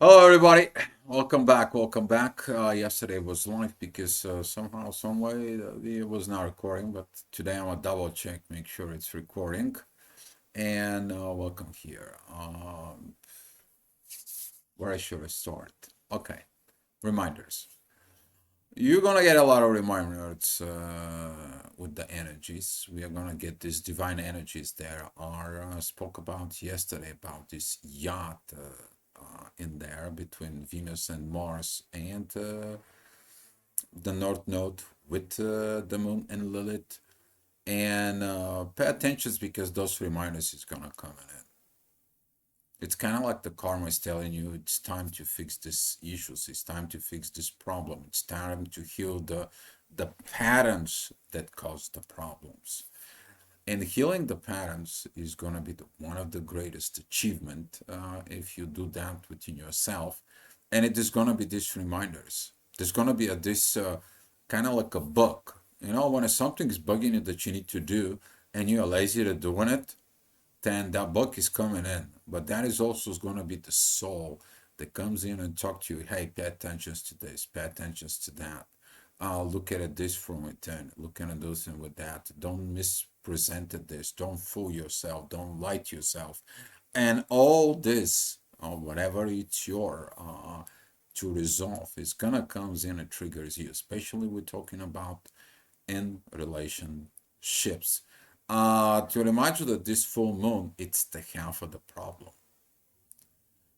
Hello, everybody. Welcome back. Welcome back. Yesterday was live because somehow, some way, the video was not recording. But today I'm gonna double check, make sure it's recording. And welcome here. Where should I start? Okay, reminders. You're gonna get a lot of reminders with the energies. We are gonna get these divine energies that are spoke about yesterday about this yacht in there between Venus and Mars and the North Node with the Moon and Lilith. And pay attention because those reminders is gonna come in. It's kind of like the karma is telling you it's time to fix these issues. It's time to fix this problem. It's time to heal the patterns that cause the problems. And healing the patterns is going to be one of the greatest achievement if you do that within yourself. And it is going to be these reminders. There's going to be this kind of like a book. You know, when something is bugging you that you need to do and you're lazy to doing it, then that book is coming in. But that is also going to be the soul that comes in and talk to you. Hey, pay attention to this, pay attention to that. Look at it this from within, look at this and with that. Don't mispresent it this. Don't fool yourself. Don't lie to yourself. And all this, whatever it's your to resolve, is gonna comes in and triggers you. Especially we're talking about in relationships. To remind you that this full moon, it's the half of the problem.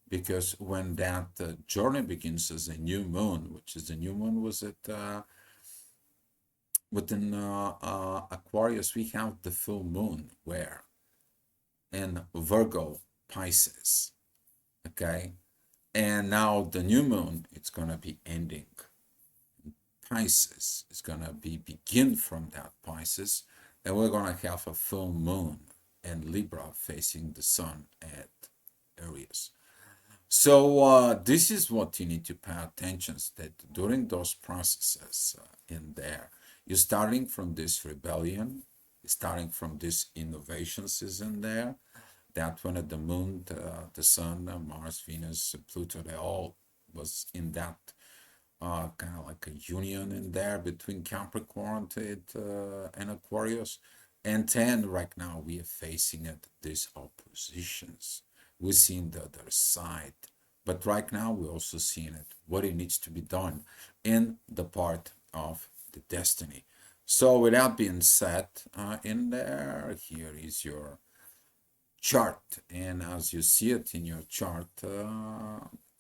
Because when that journey begins as a new moon, which is the new moon, was it within Aquarius, we have the full moon where in Virgo, Pisces, okay? And now the new moon, it's gonna be ending. Pisces is gonna be begin from that Pisces, and we're gonna have a full moon in Libra facing the sun at Aries. So this is what you need to pay attention to, that during those processes in there, you're starting from this rebellion, starting from this innovations is in there, that when the moon, the sun, Mars, Venus, Pluto, they all was in that kind of like a union in there between Capricorn and Aquarius. And then right now we are facing it, these oppositions. We're seeing the other side. But right now we're also seeing it, what it needs to be done in the part of the destiny. So with that being said, in there, here is your chart. And as you see it in your chart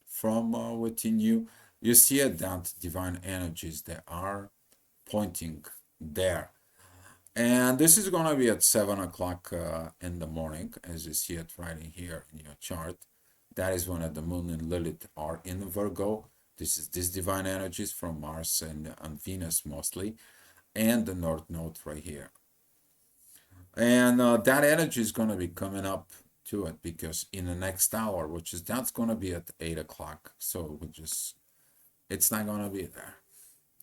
from within you, you see it that divine energies that are pointing there. And this is going to be at 7 o'clock in the morning, as you see it right in here in your chart. That is when the moon and Lilith are in Virgo. This is this divine energies from Mars and Venus mostly, and the North Node right here. And that energy is going to be coming up to it because in the next hour, which is that's going to be at 8 o'clock. So we just, it's not going to be there.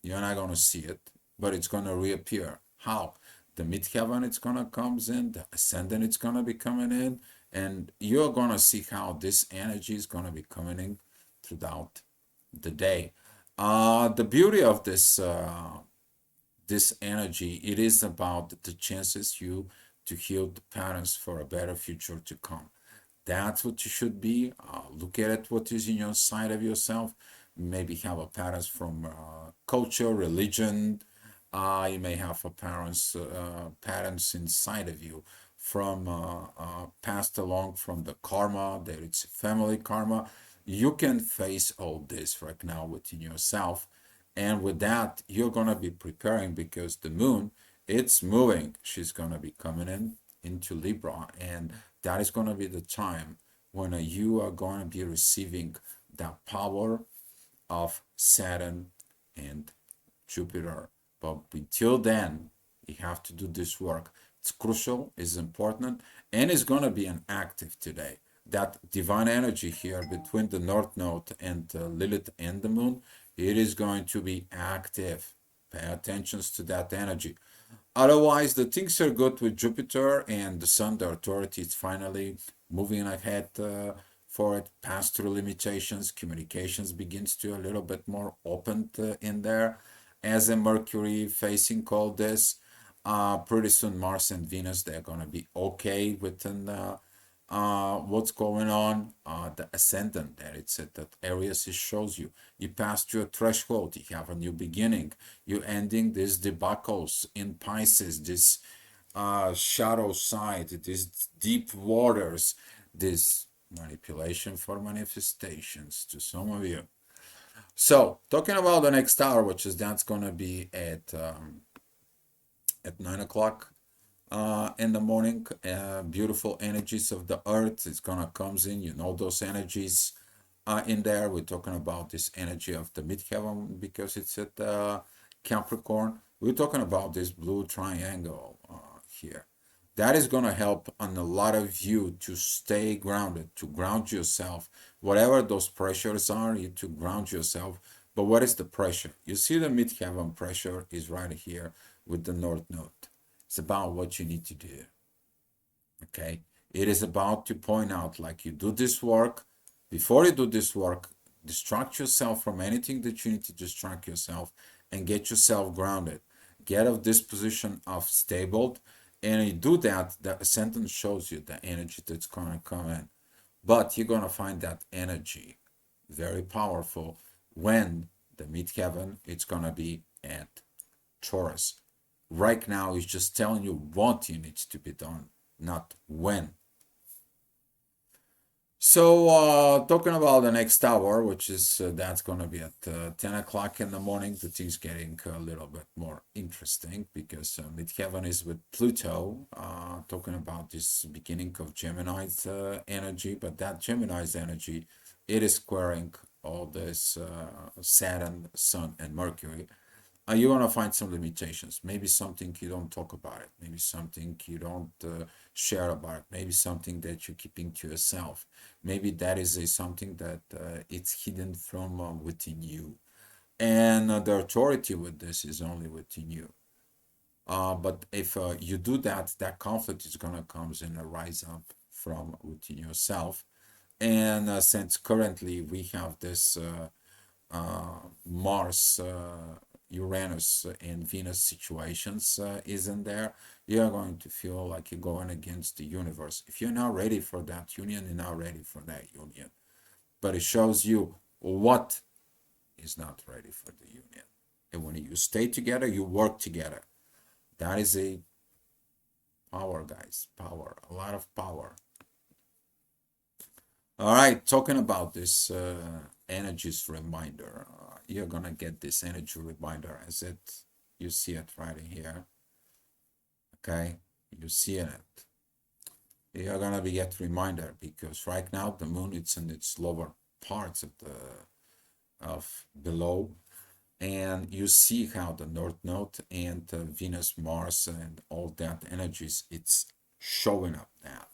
You're not going to see it, but it's going to reappear. How? The midheaven, it's going to comes in, the ascendant, it's going to be coming in, and you're going to see how this energy is going to be coming in throughout the day. The beauty of this energy, it is about the chances you to heal the patterns for a better future to come. That's what you should be. Look at it, what is in your side of yourself. Maybe have a patterns from culture, religion. You may have a patterns inside of you from passed along from the karma. That it's family karma. You can face all this right now within yourself, and with that, you're gonna be preparing because the moon, it's moving. She's gonna be coming in into Libra, and that is gonna be the time when you are gonna be receiving that power of Saturn and Jupiter. But until then, you have to do this work. It's crucial, it's important, and it's gonna be an active today. That divine energy here between the North Node and Lilith and the Moon, it is going to be active. Pay attention to that energy. Otherwise, the things are good with Jupiter and the Sun, the authority is finally moving ahead for it, pass through limitations, communications begins to a little bit more open in there. As a Mercury facing all this, pretty soon Mars and Venus, they're gonna be okay within what's going on. The ascendant there, it said that Aries, it shows you you passed through a threshold, you have a new beginning, you ending these debacles in Pisces, this shadow side, these deep waters, this manipulation for manifestations to some of you. So talking about the next hour, which is that's gonna be at 9 o'clock in the morning. Beautiful energies of the earth is gonna comes in. You know those energies in there. We're talking about this energy of the midheaven because it's at Capricorn. We're talking about this blue triangle here. That is gonna help on a lot of you to stay grounded, to ground yourself. Whatever those pressures are, you to ground yourself. But what is the pressure? You see the midheaven pressure is right here with the North Node. It's about what you need to do. Okay? It is about to point out like you do this work. Before you do this work, distract yourself from anything that you need to distract yourself and get yourself grounded. Get of this position of stable. And you do that, the sentence shows you the energy that's going to come in. But you're going to find that energy very powerful when the midheaven, it's going to be at Taurus. Right now, it's just telling you what you need to be done, not when. So, talking about the next hour, which is that's going to be at 10 o'clock in the morning, the thing's getting a little bit more interesting because midheaven is with Pluto, talking about this beginning of Gemini's energy, but that Gemini's energy, it is squaring all this Saturn, Sun, and Mercury. You're gonna find some limitations. Maybe something you don't talk about it. Maybe something you don't share about it. Maybe something that you're keeping to yourself. Maybe that is something that it's hidden from within you, and the authority with this is only within you. But if you do that, that conflict is gonna come and rise up from within yourself. And since currently we have this Mars, Uranus, and Venus situations isn't there, you're going to feel like you're going against the universe. If you're not ready for that union, you're not ready for that union. But it shows you what is not ready for the union. And when you stay together, you work together. That is a power, guys. Power. A lot of power. All right, talking about this energies reminder, you're gonna get this energy reminder as it you see it right here. Okay, you see it. You're gonna be get reminder because right now the moon it's in its lower parts of the of below, and you see how the North Node and Venus, Mars, and all that energies it's showing up now.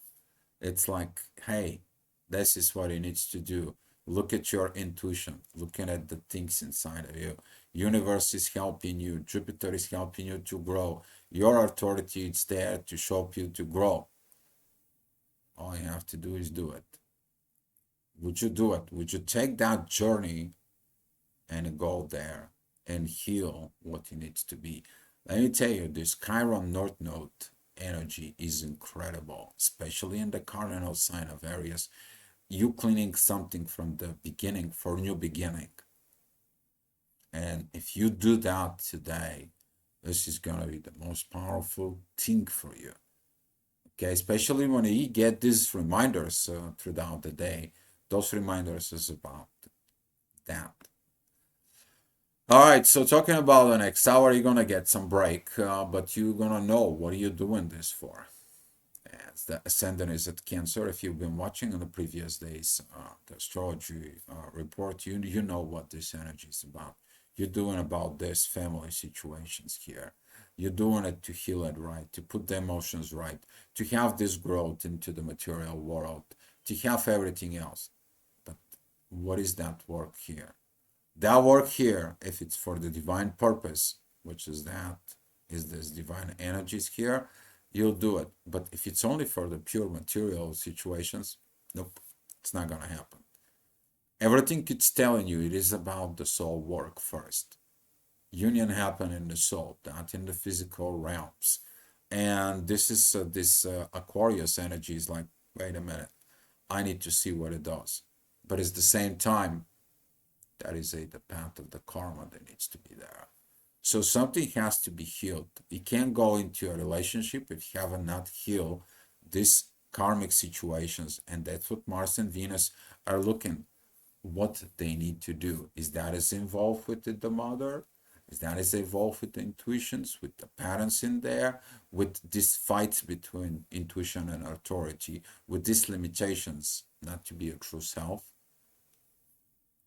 It's like, hey, this is what it needs to do. Look at your intuition, looking at the things inside of you. Universe is helping you. Jupiter is helping you to grow. Your authority is there to help you to grow. All you have to do is do it. Would you do it? Would you take that journey and go there and heal what it needs to be? Let me tell you, this Chiron North Node energy is incredible, especially in the cardinal sign of Aries. You cleaning something from the beginning for new beginning. And if you do that today, this is gonna be the most powerful thing for you. Okay, especially when you get these reminders throughout the day. Those reminders is about that. All right, so talking about the next hour, you're gonna get some break, but you're gonna know what are you doing this for. As the ascendant is at Cancer. If you've been watching in the previous days, the astrology report, you know what this energy is about. You're doing about this family situations here. You're doing it to heal it right, to put the emotions right, to have this growth into the material world, to have everything else. But what is that work here? That work here, if it's for the divine purpose, which is that, is this divine energies here, you'll do it. But if it's only for the pure material situations, nope, It's not gonna happen. Everything it's telling you, it is about the soul work first. Union happen in the soul, not in the physical realms. And this Aquarius energy is like, wait a minute, I need to see what it does. But at the same time, that is the path of the karma that needs to be there. So something has to be healed. You can't go into a relationship if you have not healed these karmic situations. And that's what Mars and Venus are looking what they need to do. Is that is involved with the mother? Is that is involved with the intuitions, with the patterns in there, with this fight between intuition and authority, with these limitations not to be a true self?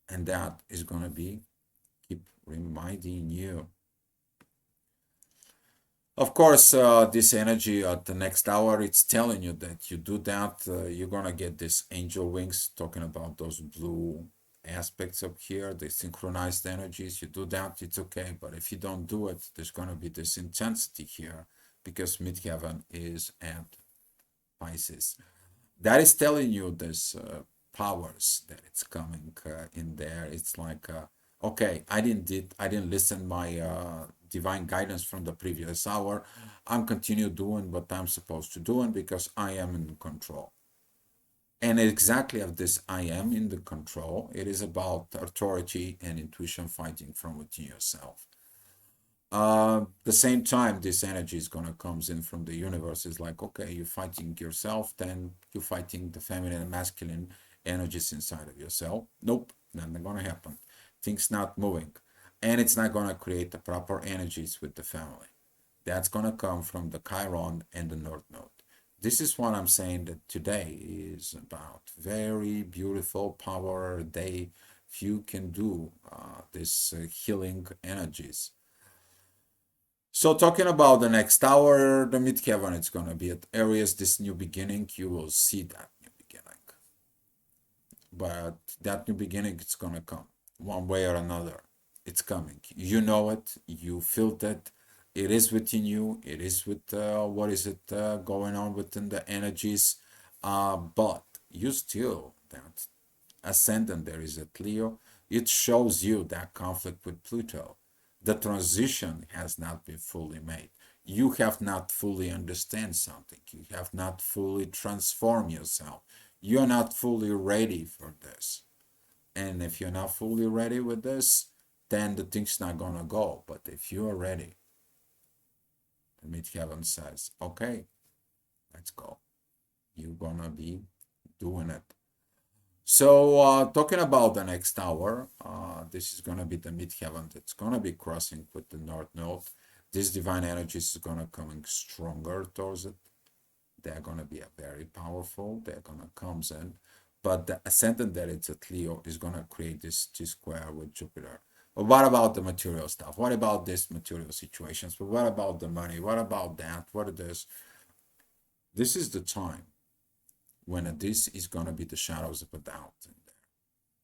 And that is going to be keep reminding you. Of course, this energy at the next hour, it's telling you that you do that, you're gonna get this angel wings, talking about those blue aspects up here, the synchronized energies. You do that, it's okay. But if you don't do it, there's gonna be this intensity here because midheaven is at Pisces. That is telling you there's powers that it's coming in there. It's like, okay, I didn't listen my divine guidance from the previous hour. I'm continue doing what I'm supposed to do, and because I am in control. And exactly of this, I am in the control. It is about authority and intuition fighting from within yourself. The same time, this energy is gonna comes in from the universe. Is like, okay, you're fighting yourself, then you're fighting the feminine and masculine energies inside of yourself. Nope, nothing gonna happen. Things not moving, and it's not gonna create the proper energies with the family. That's gonna come from the Chiron and the North Node. This is what I'm saying that today is about very beautiful power day. If you can do this healing energies. So talking about the next hour, the midheaven, it's gonna be at Aries, this new beginning. You will see that new beginning, but that new beginning, it's gonna come one way or another. It's coming. You know it. You feel that. It is within you. It is with what is it going on within the energies, but you still that ascendant there is at Leo. It shows you that conflict with Pluto. The transition has not been fully made. You have not fully understand something. You have not fully transformed yourself. You're not fully ready for this. And if you're not fully ready with this, then the thing's not gonna go. But if you're ready, the midheaven says, okay, let's go. You're gonna be doing it. So, talking about the next hour, this is going to be the midheaven that's going to be crossing with the North Node. This divine energy is going to coming stronger towards it. They're going to be a very powerful. They're going to come in. But the ascendant that it's at Leo is going to create this T square with Jupiter. But what about the material stuff? What about these material situations? But what about the money? What about that? What is this? This is the time when this is going to be the shadows of a doubt.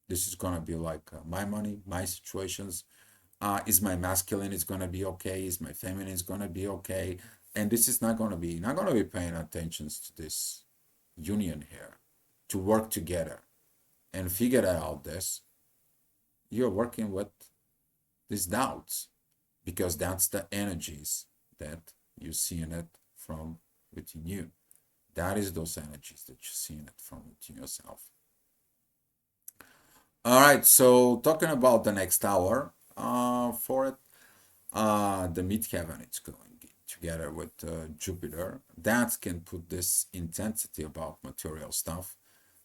This is gonna be like my money, my situations. Is my masculine is gonna be okay? Is my feminine is gonna be okay? And this is not gonna be paying attention to this union here, to work together and figure out this. You're working with these doubts because that's the energies that you see in it from within you. That is those energies that you see in it from within yourself. All right, so talking about the next hour for it, the midheaven it's going together with Jupiter. That can put this intensity about material stuff.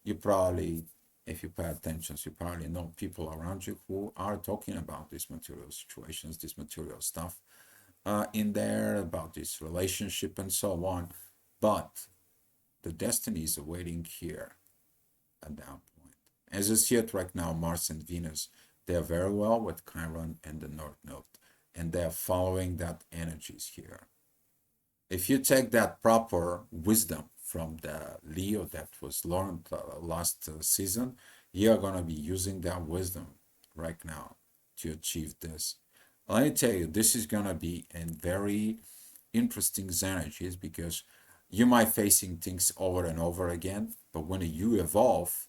You probably, if you pay attention, you probably know people around you who are talking about these material situations, this material stuff in there, about this relationship and so on. But the destiny is awaiting here at that point. As you see it right now, Mars and Venus, they are very well with Chiron and the North Node, and they are following that energies here. If you take that proper wisdom from the Leo that was learned last season, you're going to be using that wisdom right now to achieve this. Let me tell you, this is going to be a very interesting energies because you might facing things over and over again, but when you evolve,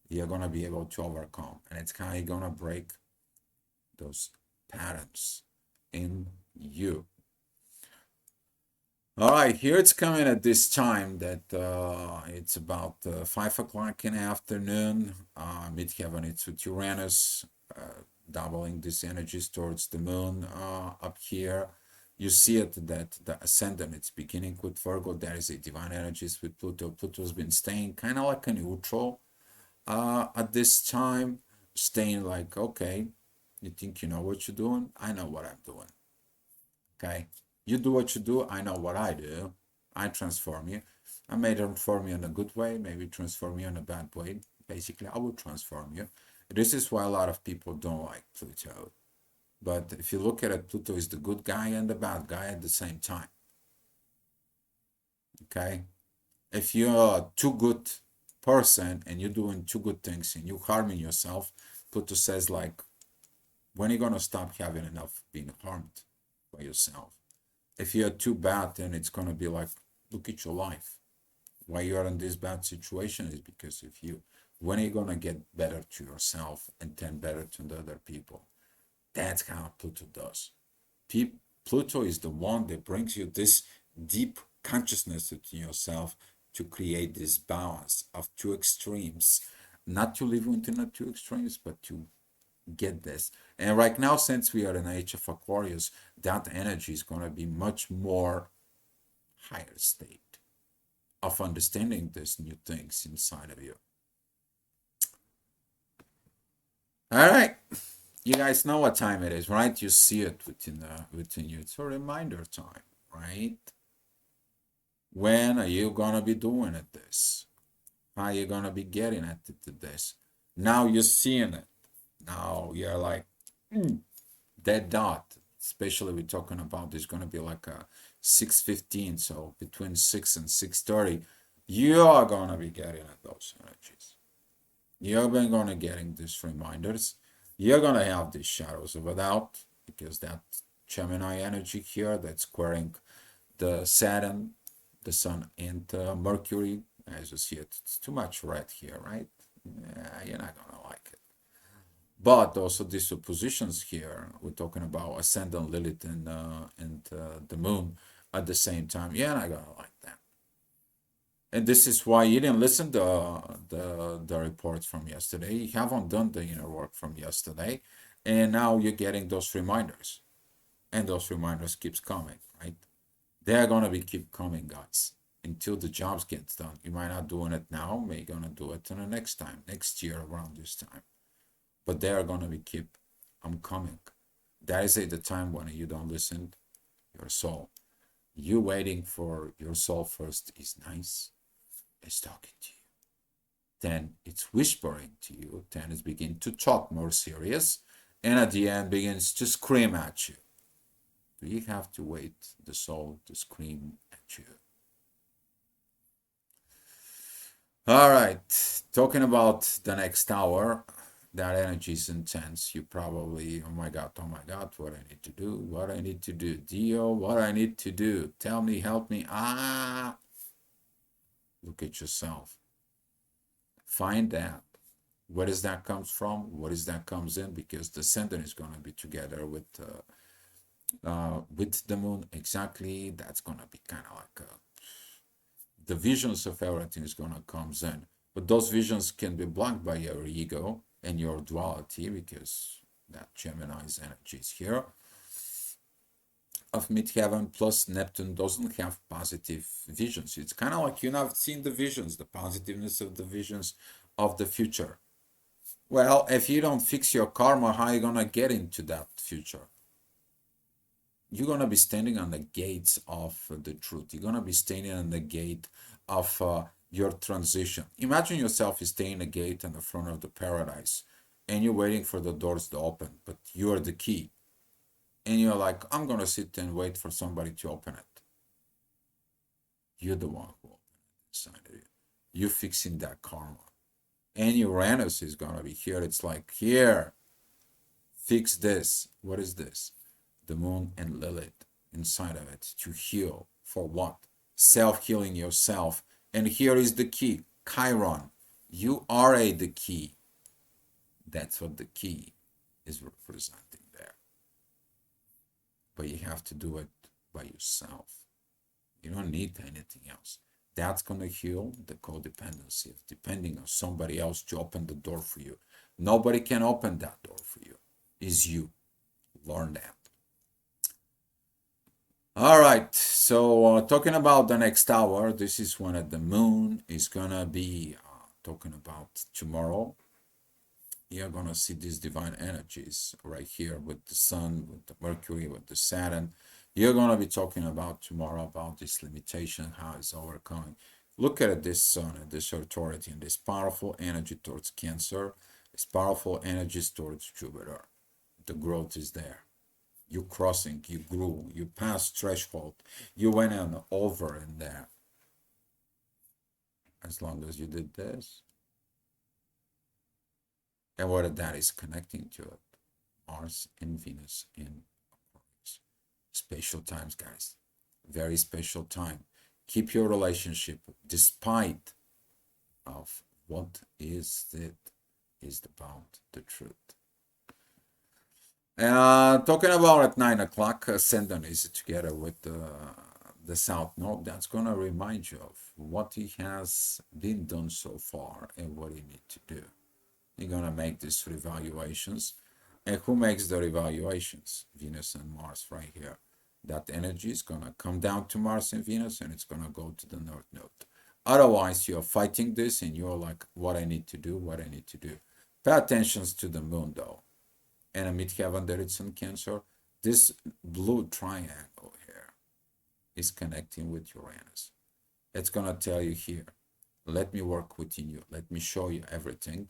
you're gonna be able to overcome, and it's kind of gonna break those patterns in you. All right, here it's coming at this time that it's about 5 o'clock in the afternoon. Midheaven, it's with Uranus, doubling these energies towards the moon up here. You see it that the ascendant, it's beginning with Virgo. There is a divine energies with Pluto. Pluto's been staying kind of like a neutral at this time, staying like, okay, you think you know what you're doing? I know what I'm doing. Okay. You do what you do. I know what I do. I transform you. I may transform you in a good way, maybe transform you in a bad way. Basically, I will transform you. This is why a lot of people don't like Pluto. But if you look at it, Pluto is the good guy and the bad guy at the same time. Okay? If you're a too good person and you're doing too good things and you're harming yourself, Pluto says like, when are you gonna stop having enough being harmed by yourself? If you're too bad, then it's gonna be like, look at your life. Why you're in this bad situation is because of you. When are you gonna get better to yourself and then better to the other people? That's how Pluto does. Pluto is the one that brings you this deep consciousness within yourself to create this balance of two extremes. Not to live within the two extremes, but to get this. And right now, since we are in age of Aquarius, that energy is going to be much more higher state of understanding these new things inside of you. All right, you guys know what time it is, right? You see it within you. It's a reminder time, right? When are you gonna be doing it? This? How are you gonna be getting at it to this? Now you're seeing it. Now you're like, that dot, especially we're talking about, there's going to be like a 6:15, so between 6 and 6:30, you're going to be getting at those energies. You're going to getting these reminders. You're going to have these shadows of a doubt because that Gemini energy here that's squaring the Saturn, the Sun, and Mercury. As you see it, it's too much red here, right? Yeah, you're not going to like it. But also these oppositions here, we're talking about ascendant Lilith and the moon at the same time. Yeah, and I gotta like that. And this is why you didn't listen to the reports from yesterday. You haven't done the inner work from yesterday, and now you're getting those reminders, and those reminders keeps coming, right? They're gonna be keep coming, guys, until the jobs gets done. You might not doing it now, may gonna do it in the next time, next year around this time. But they are gonna be keep, I'm coming. That is at the time when you don't listen your soul. You waiting for your soul first is nice. It's talking to you. Then it's whispering to you. Then it's begin to talk more serious. And at the end begins to scream at you. Do you have to wait the soul to scream at you? All right. Talking about the next hour, that energy is intense. You probably, oh my God, what I need to do, what I need to do. Dio, what I need to do. Tell me, help me. Look at yourself. Find that. Where does that comes from? What is that comes in? Because the ascendant is going to be together with the moon. Exactly. That's going to be kind of like the visions of everything is going to comes in. But those visions can be blocked by your ego and your duality because that Gemini's energy is here of midheaven plus Neptune doesn't have positive visions. It's kind of like you're not seeing the visions, the positiveness of the visions of the future. Well, if you don't fix your karma, how are you gonna get into that future? You're gonna be standing on the gates of the truth. You're gonna be standing on the gate of your transition. Imagine yourself is staying a gate in the front of the paradise, and you're waiting for the doors to open, but you're the key, and you're like, I'm gonna sit and wait for somebody to open it. You're the one who opened it inside of you. You're fixing that karma, and Uranus is gonna be here. It's like, here, fix this. What is this? The moon and Lilith inside of it to heal. For what? Self-healing yourself. And here is the key, Chiron. You are the key. That's what the key is representing there. But you have to do it by yourself. You don't need anything else. That's going to heal the codependency of depending on somebody else to open the door for you. Nobody can open that door for you. It's you. Learn that. All right. So talking about the next hour, this is when the moon is going to be talking about tomorrow. You're going to see these divine energies right here with the sun, with the Mercury, with the Saturn. You're going to be talking about tomorrow about this limitation, how it's overcoming. Look at this sun and this authority and this powerful energy towards Cancer, this powerful energies towards Jupiter. The growth is there. You crossing, you grew, you passed threshold, you went on over in there. As long as you did this, and what that is connecting to it, Mars and Venus in Aquarius. Special times, guys. Very special time. Keep your relationship despite of what is it is about the truth. Talking about at 9 o'clock, Ascendant is together with the South Node. That's going to remind you of what he has been done so far and what he needs to do. You're going to make these revaluations. And who makes the revaluations? Venus and Mars right here. That energy is going to come down to Mars and Venus, and it's going to go to the North Node. Otherwise, you're fighting this, and you're like, what I need to do, what I need to do. Pay attention to the moon, though. And a midheaven there it's in Cancer. This blue triangle here is connecting with Uranus. It's going to tell you here, let me work within you. Let me show you everything.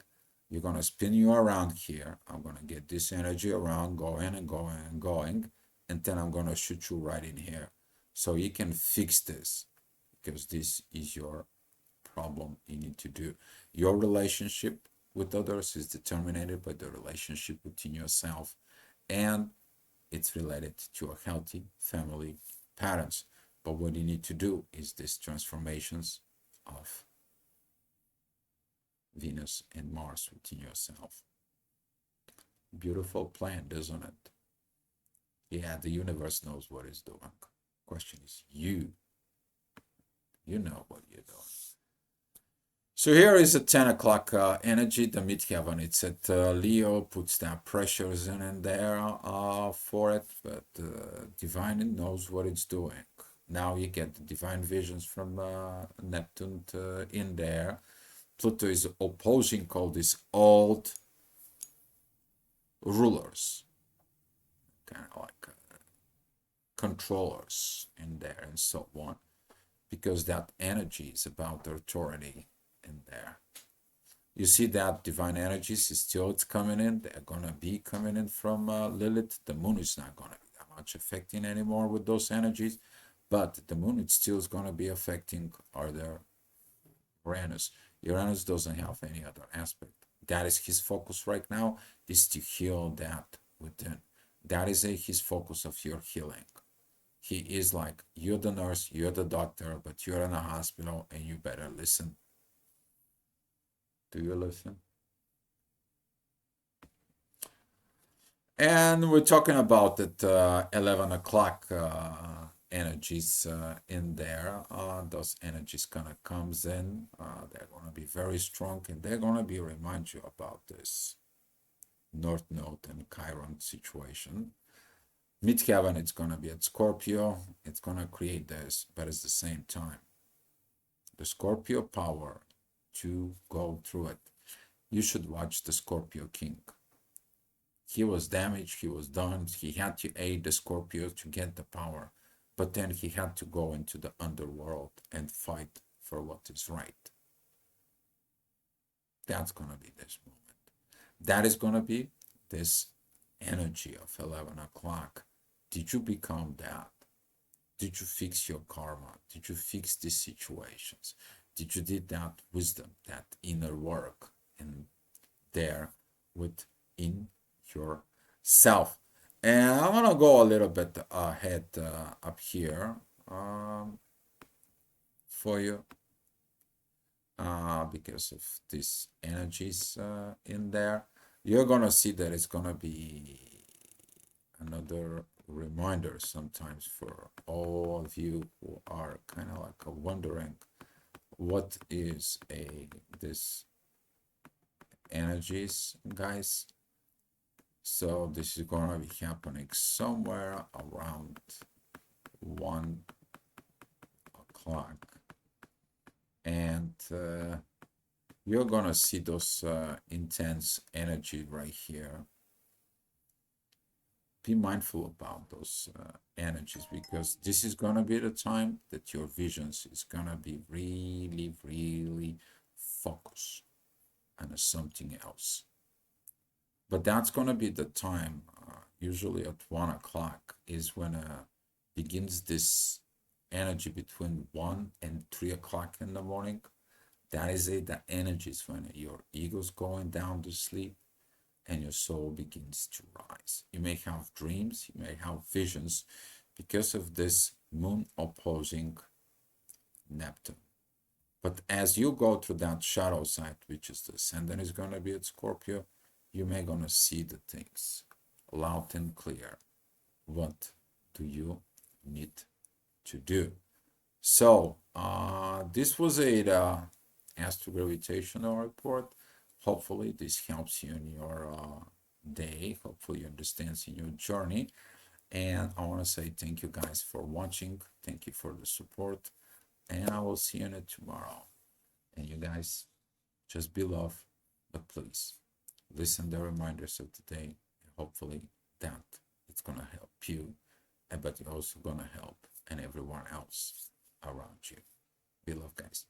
You're going to spin you around here. I'm going to get this energy around, going and going and going. And then I'm going to shoot you right in here. So you can fix this because this is your problem you need to do. Your relationship with others is determined by the relationship within yourself. And it's related to a healthy family patterns. But what you need to do is these transformations of Venus and Mars within yourself. Beautiful plan, doesn't it? Yeah, the universe knows what it's doing. Question is you know what you're doing. So here is a 10 o'clock energy, the midheaven. It's at Leo, puts that pressures in there for it, but divine knows what it's doing. Now you get the divine visions from Neptune in there. Pluto is opposing all these old rulers, kind of like controllers in there and so on, because that energy is about the authority in there. You see that divine energies is still it's coming in. They're gonna be coming in from Lilith. The moon is not gonna be that much affecting anymore with those energies, but the moon it still is gonna be affecting other Uranus. Uranus doesn't have any other aspect. That is his focus right now, is to heal that within. That is his focus of your healing. He is like, you're the nurse, you're the doctor, but you're in a hospital and you better listen. Do you listen? And we're talking about that 11 o'clock energies in there. Those energies kind of comes in. They're going to be very strong, and they're going to be remind you about this North Node and Chiron situation. Midheaven, it's going to be at Scorpio. It's going to create this, but at the same time, the Scorpio power to go through it. You should watch the Scorpio King. He was damaged, he was done, he had to aid the Scorpio to get the power, but then he had to go into the underworld and fight for what is right. That's going to be this moment. That is going to be this energy of 11 o'clock. Did you become that? Did you fix your karma? Did you fix these situations? Did you did that wisdom, that inner work in there within yourself? And I'm gonna go a little bit ahead up here for you. because of these energies in there. You're gonna see that it's gonna be another reminder sometimes for all of you who are kind of like wondering what is a this energies, guys. So this is gonna be happening somewhere around 1 o'clock, and you're gonna see those intense energy right here. Be mindful about those energies, because this is gonna be the time that your visions is gonna be really, really focused on something else. But that's gonna be the time. Usually at 1 o'clock is when begins this energy between 1 and 3 o'clock in the morning. That is it. That energy is when your ego's going down to sleep and your soul begins to rise. You may have dreams, you may have visions because of this moon opposing Neptune. But as you go through that shadow side, which is the ascendant is going to be at Scorpio, you may going to see the things loud and clear. What do you need to do? So this was a astro-gravitational report. Hopefully this helps you in your day. Hopefully you understand in your journey. And I want to say thank you guys for watching. Thank you for the support. And I will see you in it tomorrow. And you guys, just be love, but please listen to the reminders of the day. Hopefully that it's gonna help you, but it's also gonna help and everyone else around you. Be love, guys.